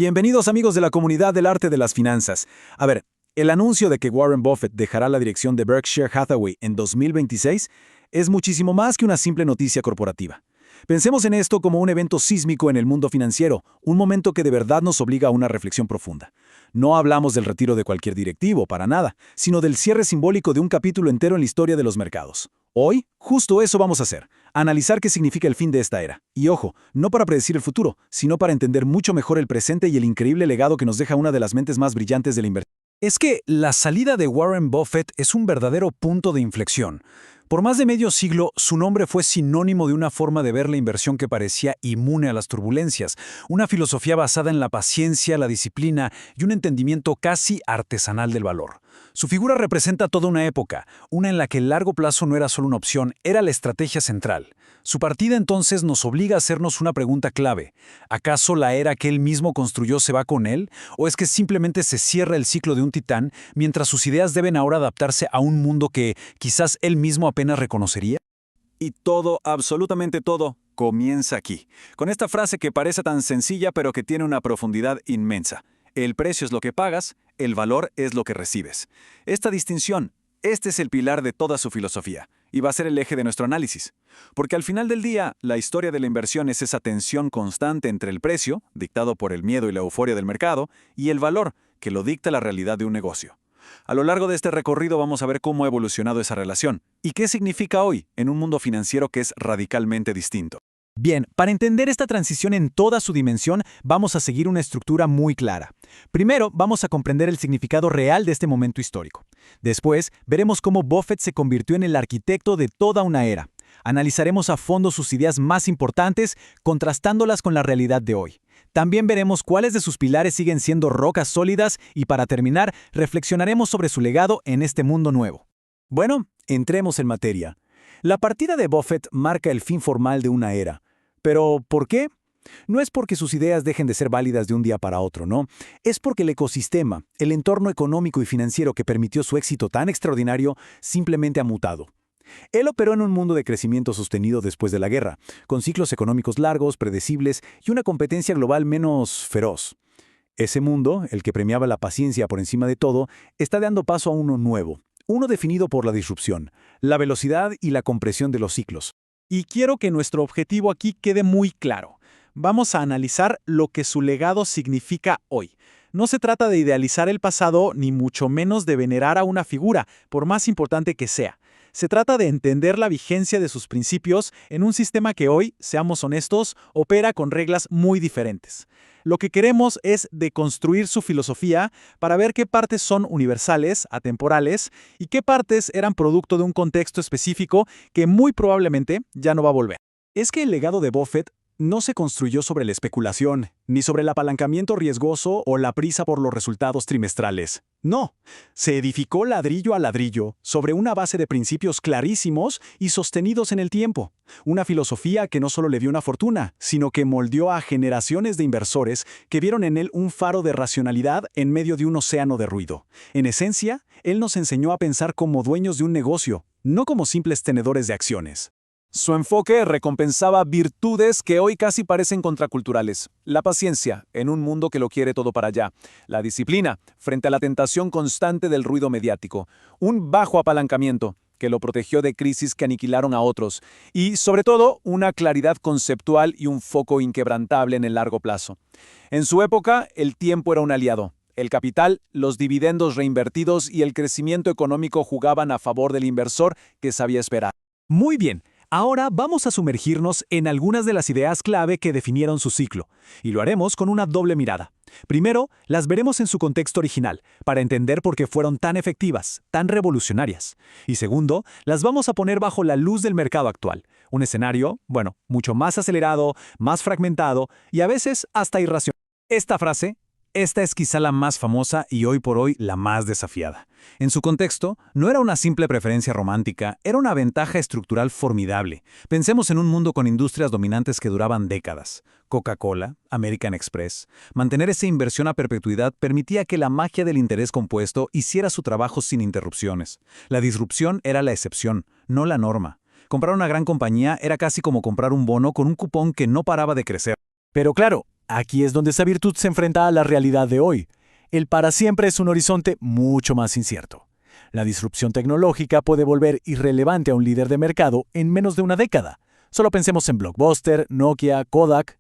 Bienvenidos amigos de la comunidad del arte de las finanzas. A ver, el anuncio de que Warren Buffett dejará la dirección de Berkshire Hathaway en 2026 es muchísimo más que una simple noticia corporativa. Pensemos en esto como un evento sísmico en el mundo financiero, un momento que de verdad nos obliga a una reflexión profunda. No hablamos del retiro de cualquier directivo, para nada, sino del cierre simbólico de un capítulo entero en la historia de los mercados. Hoy, justo eso vamos a hacer, analizar qué significa el fin de esta era. Y ojo, no para predecir el futuro, sino para entender mucho mejor el presente y el increíble legado que nos deja una de las mentes más brillantes de la inversión. Es que la salida de Warren Buffett es un verdadero punto de inflexión. Por más de medio siglo, su nombre fue sinónimo de una forma de ver la inversión que parecía inmune a las turbulencias, una filosofía basada en la paciencia, la disciplina y un entendimiento casi artesanal del valor. Su figura representa toda una época, una en la que el largo plazo no era solo una opción, era la estrategia central. Su partida entonces nos obliga a hacernos una pregunta clave. ¿Acaso la era que él mismo construyó se va con él? ¿O es que simplemente se cierra el ciclo de un titán, mientras sus ideas deben ahora adaptarse a un mundo que quizás él mismo apenas reconocería? Y todo, absolutamente todo, comienza aquí, con esta frase que parece tan sencilla pero que tiene una profundidad inmensa. El precio es lo que pagas, el valor es lo que recibes. Esta distinción, este es el pilar de toda su filosofía, y va a ser el eje de nuestro análisis. Porque al final del día, la historia de la inversión es esa tensión constante entre el precio, dictado por el miedo y la euforia del mercado, y el valor, que lo dicta la realidad de un negocio. A lo largo de este recorrido vamos a ver cómo ha evolucionado esa relación, y qué significa hoy en un mundo financiero que es radicalmente distinto. Bien, para entender esta transición en toda su dimensión, vamos a seguir una estructura muy clara. Primero, vamos a comprender el significado real de este momento histórico. Después, veremos cómo Buffett se convirtió en el arquitecto de toda una era. Analizaremos a fondo sus ideas más importantes, contrastándolas con la realidad de hoy. También veremos cuáles de sus pilares siguen siendo rocas sólidas y para terminar, reflexionaremos sobre su legado en este mundo nuevo. Bueno, entremos en materia. La partida de Buffett marca el fin formal de una era. ¿Pero por qué? No es porque sus ideas dejen de ser válidas de un día para otro, ¿no? Es porque el ecosistema, el entorno económico y financiero que permitió su éxito tan extraordinario, simplemente ha mutado. Él operó en un mundo de crecimiento sostenido después de la guerra, con ciclos económicos largos, predecibles y una competencia global menos feroz. Ese mundo, el que premiaba la paciencia por encima de todo, está dando paso a uno nuevo. Uno definido por la disrupción, la velocidad y la compresión de los ciclos. Y quiero que nuestro objetivo aquí quede muy claro. Vamos a analizar lo que su legado significa hoy. No se trata de idealizar el pasado, ni mucho menos de venerar a una figura, por más importante que sea. Se trata de entender la vigencia de sus principios en un sistema que hoy, seamos honestos, opera con reglas muy diferentes. Lo que queremos es deconstruir su filosofía para ver qué partes son universales, atemporales, y qué partes eran producto de un contexto específico que muy probablemente ya no va a volver. Es que el legado de Buffett no se construyó sobre la especulación, ni sobre el apalancamiento riesgoso o la prisa por los resultados trimestrales. No, se edificó ladrillo a ladrillo, sobre una base de principios clarísimos y sostenidos en el tiempo. Una filosofía que no solo le dio una fortuna, sino que moldeó a generaciones de inversores que vieron en él un faro de racionalidad en medio de un océano de ruido. En esencia, él nos enseñó a pensar como dueños de un negocio, no como simples tenedores de acciones. Su enfoque recompensaba virtudes que hoy casi parecen contraculturales. La paciencia, en un mundo que lo quiere todo para allá. La disciplina, frente a la tentación constante del ruido mediático. Un bajo apalancamiento, que lo protegió de crisis que aniquilaron a otros. Y, sobre todo, una claridad conceptual y un foco inquebrantable en el largo plazo. En su época, el tiempo era un aliado. El capital, los dividendos reinvertidos y el crecimiento económico jugaban a favor del inversor que sabía esperar. Muy bien. Ahora vamos a sumergirnos en algunas de las ideas clave que definieron su ciclo, y lo haremos con una doble mirada. Primero, las veremos en su contexto original, para entender por qué fueron tan efectivas, tan revolucionarias. Y segundo, las vamos a poner bajo la luz del mercado actual, un escenario, mucho más acelerado, más fragmentado y a veces hasta irracional. Esta es quizá la más famosa y hoy por hoy la más desafiada. En su contexto, no era una simple preferencia romántica, era una ventaja estructural formidable. Pensemos en un mundo con industrias dominantes que duraban décadas. Coca-Cola, American Express. Mantener esa inversión a perpetuidad permitía que la magia del interés compuesto hiciera su trabajo sin interrupciones. La disrupción era la excepción, no la norma. Comprar una gran compañía era casi como comprar un bono con un cupón que no paraba de crecer. Pero claro, Aquí es donde esa virtud se enfrenta a la realidad de hoy. El para siempre es un horizonte mucho más incierto. La disrupción tecnológica puede volver irrelevante a un líder de mercado en menos de una década. Solo pensemos en Blockbuster, Nokia, Kodak.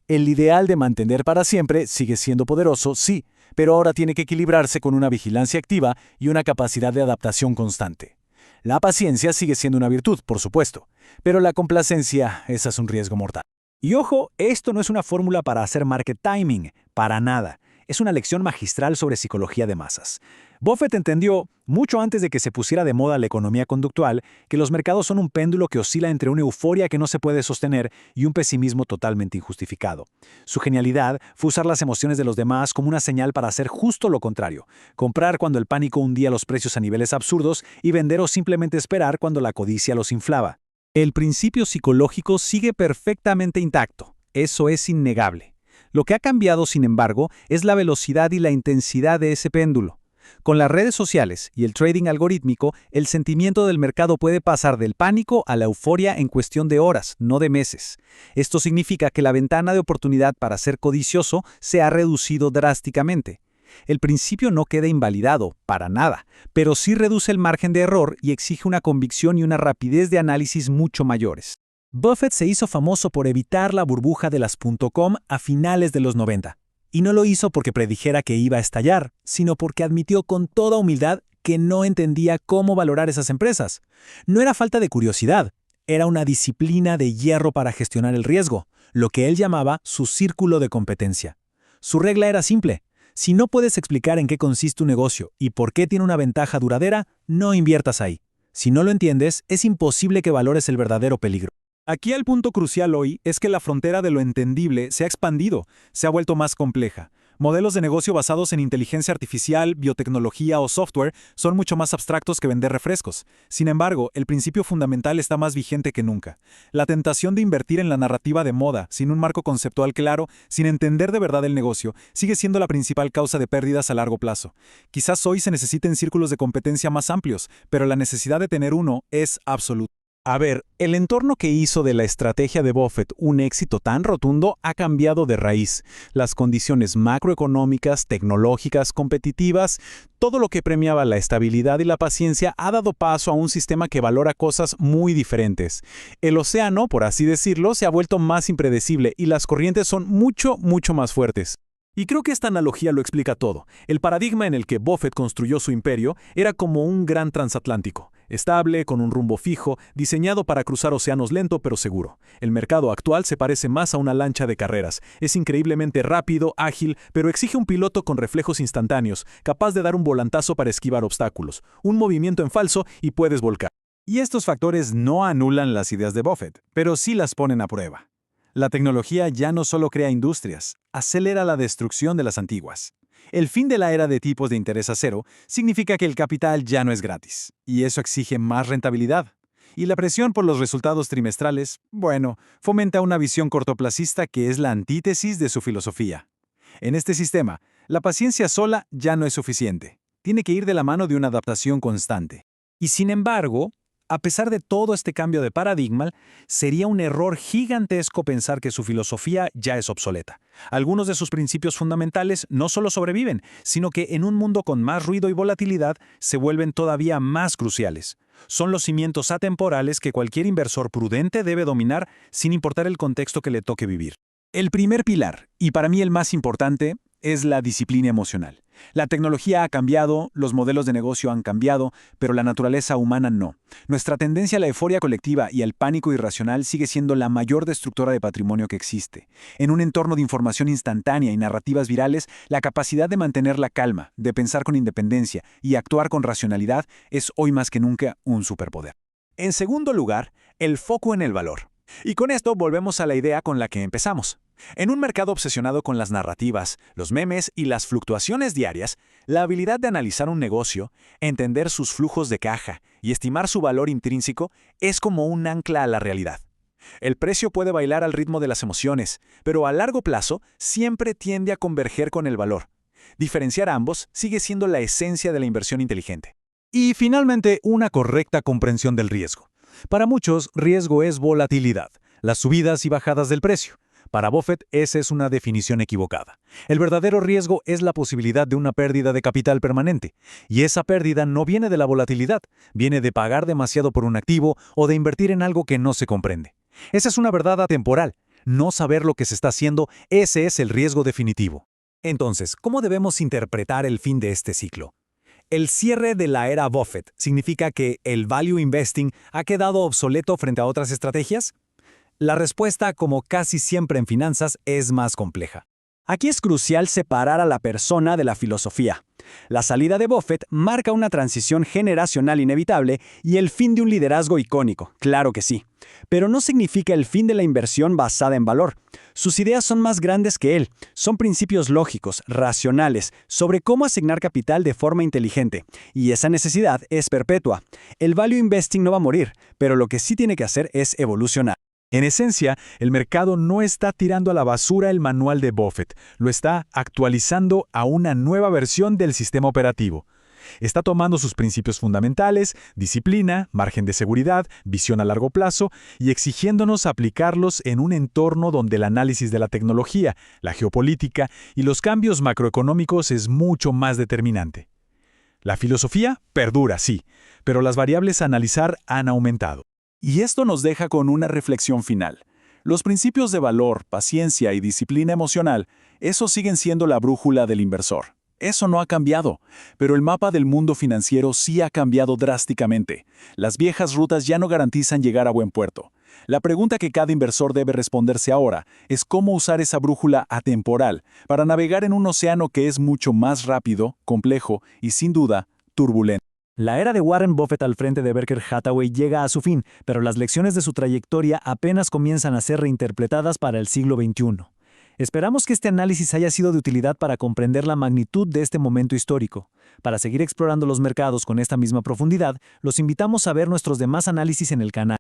El ideal de mantener para siempre sigue siendo poderoso, sí, pero ahora tiene que equilibrarse con una vigilancia activa y una capacidad de adaptación constante. La paciencia sigue siendo una virtud, por supuesto, pero la complacencia, esa es un riesgo mortal. Y ojo, esto no es una fórmula para hacer market timing, para nada. Es una lección magistral sobre psicología de masas. Buffett entendió, mucho antes de que se pusiera de moda la economía conductual, que los mercados son un péndulo que oscila entre una euforia que no se puede sostener y un pesimismo totalmente injustificado. Su genialidad fue usar las emociones de los demás como una señal para hacer justo lo contrario, comprar cuando el pánico hundía los precios a niveles absurdos y vender o simplemente esperar cuando la codicia los inflaba. El principio psicológico sigue perfectamente intacto, eso es innegable. Lo que ha cambiado, sin embargo, es la velocidad y la intensidad de ese péndulo. Con las redes sociales y el trading algorítmico, el sentimiento del mercado puede pasar del pánico a la euforia en cuestión de horas, no de meses. Esto significa que la ventana de oportunidad para ser codicioso se ha reducido drásticamente. El principio no queda invalidado, para nada, pero sí reduce el margen de error y exige una convicción y una rapidez de análisis mucho mayores. Buffett se hizo famoso por evitar la burbuja de las .com a finales de los 90. Y no lo hizo porque predijera que iba a estallar, sino porque admitió con toda humildad que no entendía cómo valorar esas empresas. No era falta de curiosidad, era una disciplina de hierro para gestionar el riesgo, lo que él llamaba su círculo de competencia. Su regla era simple: si no puedes explicar en qué consiste un negocio y por qué tiene una ventaja duradera, no inviertas ahí. Si no lo entiendes, es imposible que valores el verdadero peligro. Aquí el punto crucial hoy es que la frontera de lo entendible se ha expandido, se ha vuelto más compleja. Modelos de negocio basados en inteligencia artificial, biotecnología o software son mucho más abstractos que vender refrescos. Sin embargo, el principio fundamental está más vigente que nunca. La tentación de invertir en la narrativa de moda, sin un marco conceptual claro, sin entender de verdad el negocio, sigue siendo la principal causa de pérdidas a largo plazo. Quizás hoy se necesiten círculos de competencia más amplios, pero la necesidad de tener uno es absoluta. A ver, el entorno que hizo de la estrategia de Buffett un éxito tan rotundo ha cambiado de raíz. Las condiciones macroeconómicas, tecnológicas, competitivas, todo lo que premiaba la estabilidad y la paciencia ha dado paso a un sistema que valora cosas muy diferentes. El océano, por así decirlo, se ha vuelto más impredecible y las corrientes son mucho más fuertes. Y creo que esta analogía lo explica todo. El paradigma en el que Buffett construyó su imperio era como un gran transatlántico, estable, con un rumbo fijo, diseñado para cruzar océanos lento pero seguro. El mercado actual se parece más a una lancha de carreras. Es increíblemente rápido, ágil, pero exige un piloto con reflejos instantáneos, capaz de dar un volantazo para esquivar obstáculos, un movimiento en falso y puedes volcar. Y estos factores no anulan las ideas de Buffett, pero sí las ponen a prueba. La tecnología ya no solo crea industrias, acelera la destrucción de las antiguas. El fin de la era de tipos de interés a cero significa que el capital ya no es gratis, y eso exige más rentabilidad. Y la presión por los resultados trimestrales, bueno, fomenta una visión cortoplacista que es la antítesis de su filosofía. En este sistema, la paciencia sola ya no es suficiente. Tiene que ir de la mano de una adaptación constante. Y sin embargo, a pesar de todo este cambio de paradigma, sería un error gigantesco pensar que su filosofía ya es obsoleta. Algunos de sus principios fundamentales no solo sobreviven, sino que en un mundo con más ruido y volatilidad se vuelven todavía más cruciales. Son los cimientos atemporales que cualquier inversor prudente debe dominar sin importar el contexto que le toque vivir. El primer pilar, y para mí el más importante, es la disciplina emocional. La tecnología ha cambiado, los modelos de negocio han cambiado, pero la naturaleza humana no. Nuestra tendencia a la euforia colectiva y al pánico irracional sigue siendo la mayor destructora de patrimonio que existe. En un entorno de información instantánea y narrativas virales, la capacidad de mantener la calma, de pensar con independencia y actuar con racionalidad es hoy más que nunca un superpoder. En segundo lugar, el foco en el valor. Y con esto volvemos a la idea con la que empezamos. En un mercado obsesionado con las narrativas, los memes y las fluctuaciones diarias, la habilidad de analizar un negocio, entender sus flujos de caja y estimar su valor intrínseco es como un ancla a la realidad. El precio puede bailar al ritmo de las emociones, pero a largo plazo siempre tiende a converger con el valor. Diferenciar ambos sigue siendo la esencia de la inversión inteligente. Y finalmente, una correcta comprensión del riesgo. Para muchos, riesgo es volatilidad, las subidas y bajadas del precio. Para Buffett, esa es una definición equivocada. El verdadero riesgo es la posibilidad de una pérdida de capital permanente. Y esa pérdida no viene de la volatilidad, viene de pagar demasiado por un activo o de invertir en algo que no se comprende. Esa es una verdad atemporal. No saber lo que se está haciendo, ese es el riesgo definitivo. Entonces, ¿cómo debemos interpretar el fin de este ciclo? ¿El cierre de la era Buffett significa que el value investing ha quedado obsoleto frente a otras estrategias? La respuesta, como casi siempre en finanzas, es más compleja. Aquí es crucial separar a la persona de la filosofía. La salida de Buffett marca una transición generacional inevitable y el fin de un liderazgo icónico, claro que sí. Pero no significa el fin de la inversión basada en valor. Sus ideas son más grandes que él. Son principios lógicos, racionales, sobre cómo asignar capital de forma inteligente. Y esa necesidad es perpetua. El value investing no va a morir, pero lo que sí tiene que hacer es evolucionar. En esencia, el mercado no está tirando a la basura el manual de Buffett, lo está actualizando a una nueva versión del sistema operativo. Está tomando sus principios fundamentales, disciplina, margen de seguridad, visión a largo plazo, y exigiéndonos aplicarlos en un entorno donde el análisis de la tecnología, la geopolítica y los cambios macroeconómicos es mucho más determinante. La filosofía perdura, sí, pero las variables a analizar han aumentado. Y esto nos deja con una reflexión final. Los principios de valor, paciencia y disciplina emocional, esos siguen siendo la brújula del inversor. Eso no ha cambiado, pero el mapa del mundo financiero sí ha cambiado drásticamente. Las viejas rutas ya no garantizan llegar a buen puerto. La pregunta que cada inversor debe responderse ahora es cómo usar esa brújula atemporal para navegar en un océano que es mucho más rápido, complejo y, sin duda, turbulento. La era de Warren Buffett al frente de Berkshire Hathaway llega a su fin, pero las lecciones de su trayectoria apenas comienzan a ser reinterpretadas para el siglo XXI. Esperamos que este análisis haya sido de utilidad para comprender la magnitud de este momento histórico. Para seguir explorando los mercados con esta misma profundidad, los invitamos a ver nuestros demás análisis en el canal.